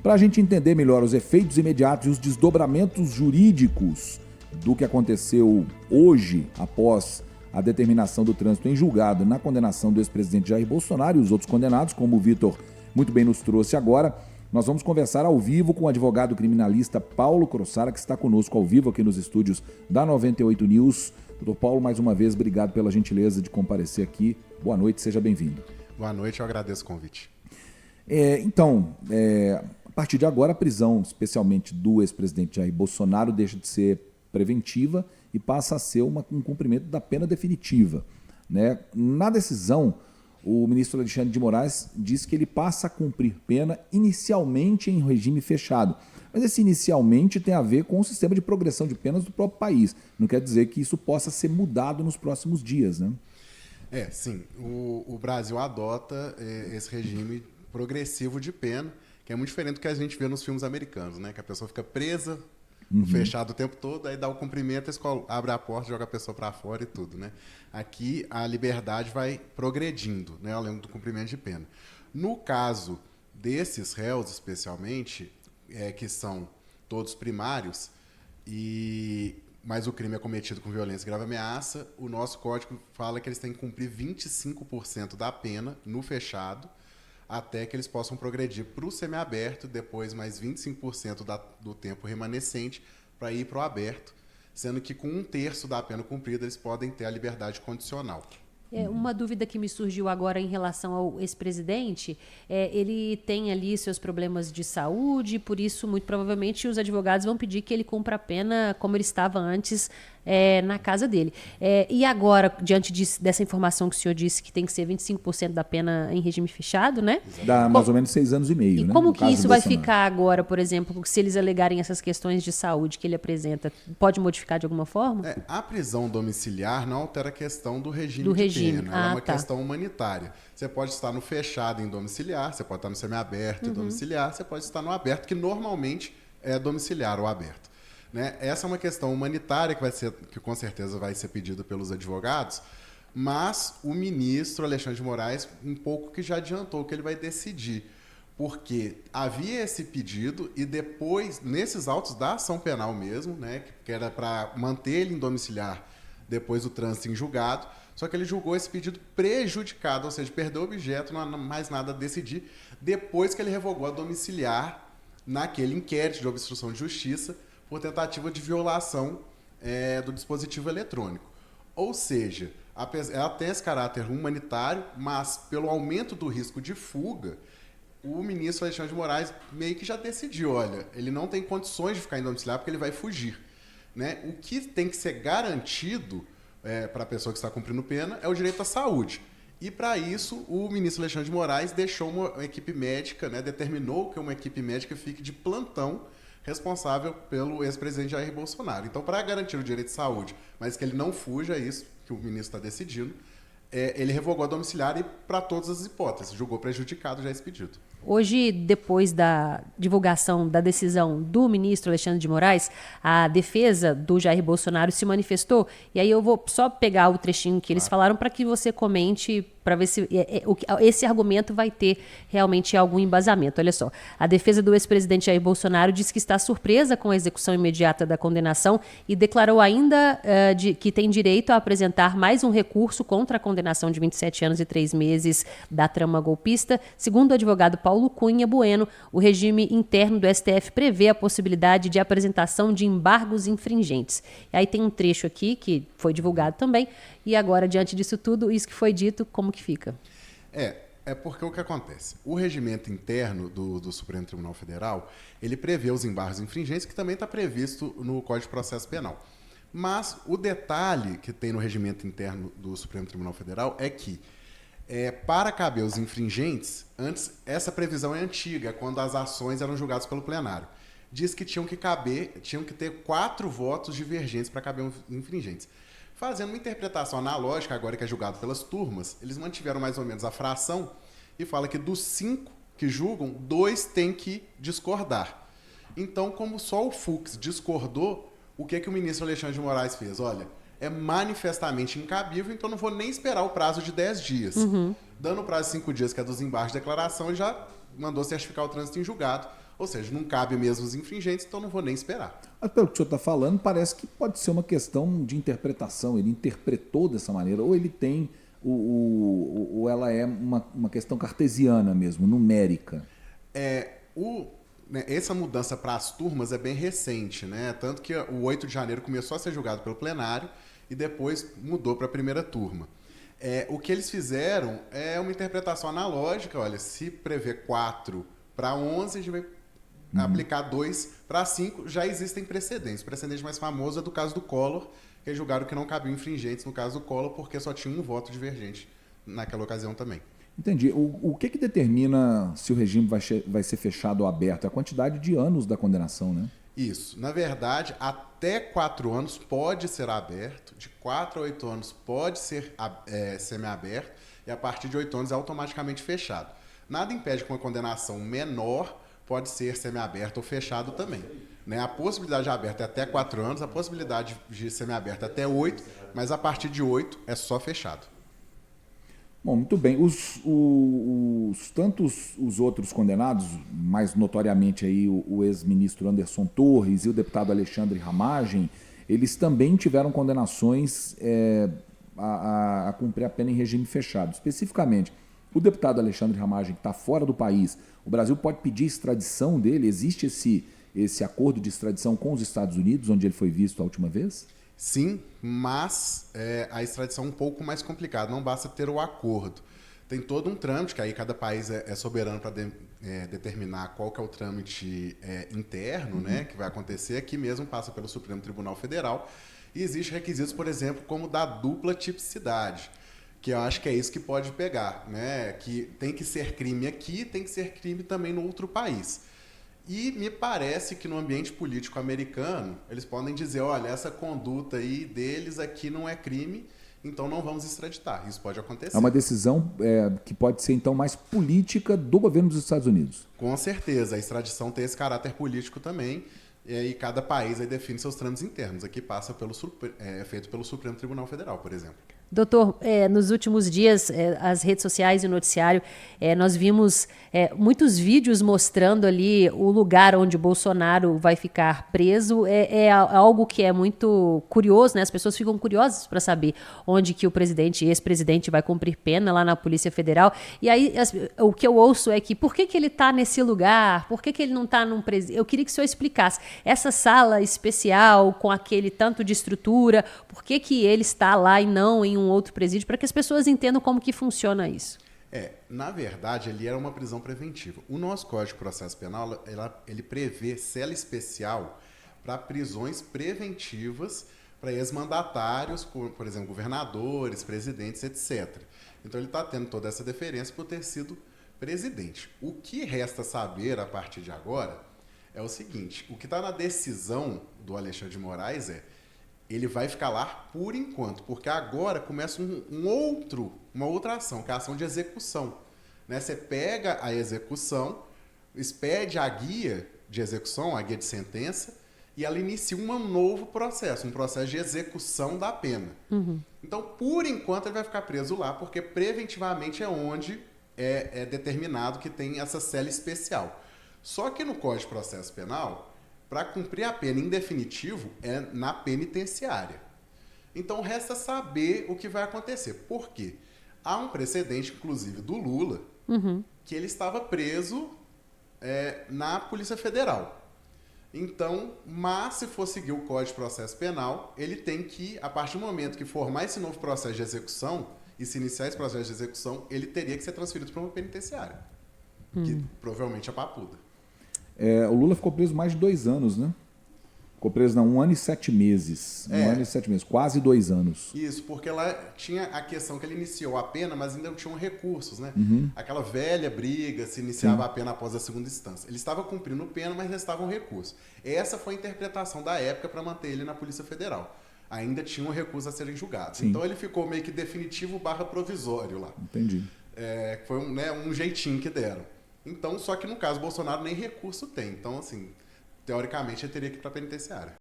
Para a gente entender melhor os efeitos imediatos e os desdobramentos jurídicos do que aconteceu hoje, após a determinação do trânsito em julgado na condenação do ex-presidente Jair Bolsonaro e os outros condenados, como o Vitor muito bem nos trouxe agora, nós vamos conversar ao vivo com o advogado criminalista Paulo Crossara, que está conosco ao vivo aqui nos estúdios da 98 News. Doutor Paulo, mais uma vez, obrigado pela gentileza de comparecer aqui. Boa noite, seja bem-vindo. Boa noite, eu agradeço o convite. A partir de agora, a prisão, especialmente do ex-presidente Jair Bolsonaro, deixa de ser preventiva e passa a ser um cumprimento da pena definitiva, né? Na decisão, o ministro Alexandre de Moraes disse que ele passa a cumprir pena inicialmente em regime fechado. Mas esse inicialmente tem a ver com o sistema de progressão de penas do próprio país. Não quer dizer que isso possa ser mudado nos próximos dias, né? Sim. O Brasil adota esse regime progressivo de pena, que é muito diferente do que a gente vê nos filmes americanos, né? Que a pessoa fica presa, fechado o tempo todo, aí dá o cumprimento, a escola abre a porta, joga a pessoa para fora e tudo, né? Aqui a liberdade vai progredindo, né, ao longo do cumprimento de pena. No caso desses réus, especialmente, que são todos primários, mas o crime é cometido com violência e grave ameaça, o nosso código fala que eles têm que cumprir 25% da pena no fechado, até que eles possam progredir para o semiaberto, depois mais 25% do tempo remanescente para ir para o aberto, sendo que com 1/3 da pena cumprida eles podem ter a liberdade condicional. Uma dúvida que me surgiu agora em relação ao ex-presidente, ele tem ali seus problemas de saúde, por isso, muito provavelmente, os advogados vão pedir que ele cumpra a pena como ele estava antes na casa dele. E agora, diante dessa informação que o senhor disse, que tem que ser 25% da pena em regime fechado, né? Dá mais ou menos 6 anos e meio, e né? como que isso vai ficar agora, por exemplo, se eles alegarem essas questões de saúde que ele apresenta? Pode modificar de alguma forma? A prisão domiciliar não altera a questão do regime de pena. Ela é uma questão humanitária. Você pode estar no fechado em domiciliar, você pode estar no semiaberto e domiciliar, você pode estar no aberto, que normalmente é domiciliar ou aberto. Né? Essa é uma questão humanitária que com certeza vai ser pedida pelos advogados, mas o ministro Alexandre de Moraes um pouco que já adiantou que ele vai decidir, porque havia esse pedido e depois, nesses autos da ação penal mesmo, né, que era para manter ele em domiciliar depois do trânsito em julgado, só que ele julgou esse pedido prejudicado, ou seja, perdeu o objeto, não há mais nada a decidir, depois que ele revogou a domiciliar naquele inquérito de obstrução de justiça por tentativa de violação do dispositivo eletrônico. Ou seja, ela tem esse caráter humanitário, mas pelo aumento do risco de fuga, o ministro Alexandre de Moraes meio que já decidiu, olha, ele não tem condições de ficar em domiciliar porque ele vai fugir. Né? O que tem que ser garantido para a pessoa que está cumprindo pena é o direito à saúde. E, para isso, o ministro Alexandre de Moraes deixou uma equipe médica, né, determinou que uma equipe médica fique de plantão responsável pelo ex-presidente Jair Bolsonaro. Então, para garantir o direito de saúde, mas que ele não fuja, é isso que o ministro está decidindo, ele revogou a domiciliar e para todas as hipóteses, julgou prejudicado já esse pedido. Hoje, depois da divulgação da decisão do ministro Alexandre de Moraes, a defesa do Jair Bolsonaro se manifestou, e aí eu vou só pegar o trechinho que eles falaram para que você comente, para ver se esse argumento vai ter realmente algum embasamento. Olha só, a defesa do ex-presidente Jair Bolsonaro diz que está surpresa com a execução imediata da condenação e declarou ainda que tem direito a apresentar mais um recurso contra a condenação de 27 anos e 3 meses da trama golpista. Segundo o advogado Paulo Cunha Bueno, o regime interno do STF prevê a possibilidade de apresentação de embargos infringentes. E aí tem um trecho aqui que foi divulgado também, e agora, diante disso tudo, isso que foi dito, como que fica? É porque o que acontece? O regimento interno do Supremo Tribunal Federal, ele prevê os embargos infringentes, que também está previsto no Código de Processo Penal. Mas o detalhe que tem no regimento interno do Supremo Tribunal Federal é que, para caber os infringentes, antes, essa previsão é antiga, quando as ações eram julgadas pelo plenário. Diz que tinham que ter 4 votos divergentes para caber os infringentes. Fazendo uma interpretação analógica, agora que é julgado pelas turmas, eles mantiveram mais ou menos a fração e fala que dos 5 que julgam, 2 têm que discordar. Então, como só o Fux discordou, o que o ministro Alexandre de Moraes fez? Olha, é manifestamente incabível, então não vou nem esperar o prazo de 10 dias. Dando o prazo de 5 dias, que é dos embargos de declaração, ele já mandou certificar o trânsito em julgado. Ou seja, não cabe mesmo os infringentes, então não vou nem esperar. Mas pelo que o senhor está falando, parece que pode ser uma questão de interpretação. Ele interpretou dessa maneira, ou ele tem, ou ela é uma questão cartesiana mesmo, numérica. Essa mudança para as turmas é bem recente, né? Tanto que o 8 de janeiro começou a ser julgado pelo plenário e depois mudou para a primeira turma. O que eles fizeram é uma interpretação analógica. Olha, se prevê 4 para 11, a gente vai aplicar 2 para 5. Já existem precedentes. O precedente mais famoso é do caso do Collor, que eles julgaram que não cabiam infringentes no caso do Collor porque só tinha um voto divergente naquela ocasião também. Entendi. O que determina se o regime vai ser fechado ou aberto? É a quantidade de anos da condenação, né? Isso. Na verdade, até 4 anos pode ser aberto, de 4 a 8 anos pode ser semiaberto e a partir de 8 anos é automaticamente fechado. Nada impede que uma condenação menor pode ser semiaberto ou fechado também. Né? A possibilidade de aberto é até 4 anos, a possibilidade de semiaberto é até 8, mas a partir de 8 é só fechado. Bom, muito bem. Tantos os outros condenados, mais notoriamente aí o ex-ministro Anderson Torres e o deputado Alexandre Ramagem, eles também tiveram condenações a cumprir a pena em regime fechado. Especificamente, o deputado Alexandre Ramagem, que está fora do país, o Brasil pode pedir extradição dele? Existe esse acordo de extradição com os Estados Unidos, onde ele foi visto a última vez? Sim, mas a extradição é um pouco mais complicada, não basta ter o acordo. Tem todo um trâmite, que aí cada país é soberano para determinar qual que é o trâmite interno, né, que vai acontecer. Aqui mesmo passa pelo Supremo Tribunal Federal. E existem requisitos, por exemplo, como da dupla tipicidade, que eu acho que é isso que pode pegar, né, que tem que ser crime aqui, tem que ser crime também no outro país. E me parece que no ambiente político americano, eles podem dizer, olha, essa conduta aí deles aqui não é crime, então não vamos extraditar. Isso pode acontecer. É uma decisão que pode ser, então, mais política do governo dos Estados Unidos. Com certeza. A extradição tem esse caráter político também, e aí cada país aí define seus trâmites internos. Aqui passa feito pelo Supremo Tribunal Federal, por exemplo. Doutor, nos últimos dias, as redes sociais e o noticiário, nós vimos muitos vídeos mostrando ali o lugar onde o Bolsonaro vai ficar preso. É algo que é muito curioso, né? As pessoas ficam curiosas para saber onde que o ex-presidente vai cumprir pena lá na Polícia Federal. E aí o que eu ouço é que por que ele está nesse lugar? Por que ele não está num presídio? Eu queria que o senhor explicasse. Essa sala especial com aquele tanto de estrutura, por que ele está lá e não em um outro presídio, para que as pessoas entendam como que funciona isso? Na verdade, ele era uma prisão preventiva. O nosso Código de Processo Penal, ele prevê cela especial para prisões preventivas para ex-mandatários, por exemplo, governadores, presidentes, etc. Então ele está tendo toda essa deferência por ter sido presidente. O que resta saber a partir de agora é o seguinte, o que está na decisão do Alexandre de Moraes ele vai ficar lá por enquanto, porque agora começa uma outra ação, que é a ação de execução. Né? Você pega a execução, expede a guia de execução, a guia de sentença, e ela inicia um novo processo, um processo de execução da pena. Uhum. Então, por enquanto, ele vai ficar preso lá, porque preventivamente é onde é determinado que tem essa cela especial. Só que no Código de Processo Penal, para cumprir a pena em definitivo, é na penitenciária. Então, resta saber o que vai acontecer. Por quê? Há um precedente, inclusive, do Lula, que ele estava preso na Polícia Federal. Então, mas se for seguir o Código de Processo Penal, ele tem que, a partir do momento que formar esse novo processo de execução e se iniciar esse processo de execução, ele teria que ser transferido para uma penitenciária, que provavelmente é Papuda. O Lula ficou preso mais de 2 anos, né? Ficou preso 1 ano e 7 meses. 1 ano e 7 meses, quase 2 anos. Isso, porque lá tinha a questão que ele iniciou a pena, mas ainda não tinham recursos, né? Aquela velha briga se iniciava a pena após a segunda instância. Ele estava cumprindo pena, mas restavam recursos. Essa foi a interpretação da época para manter ele na Polícia Federal. Ainda tinha um recurso a serem julgados. Sim. Então ele ficou meio que definitivo / provisório lá. Entendi. Foi um jeitinho que deram. Então, só que no caso, Bolsonaro nem recurso tem. Então, assim, teoricamente, ele teria que ir para a penitenciária.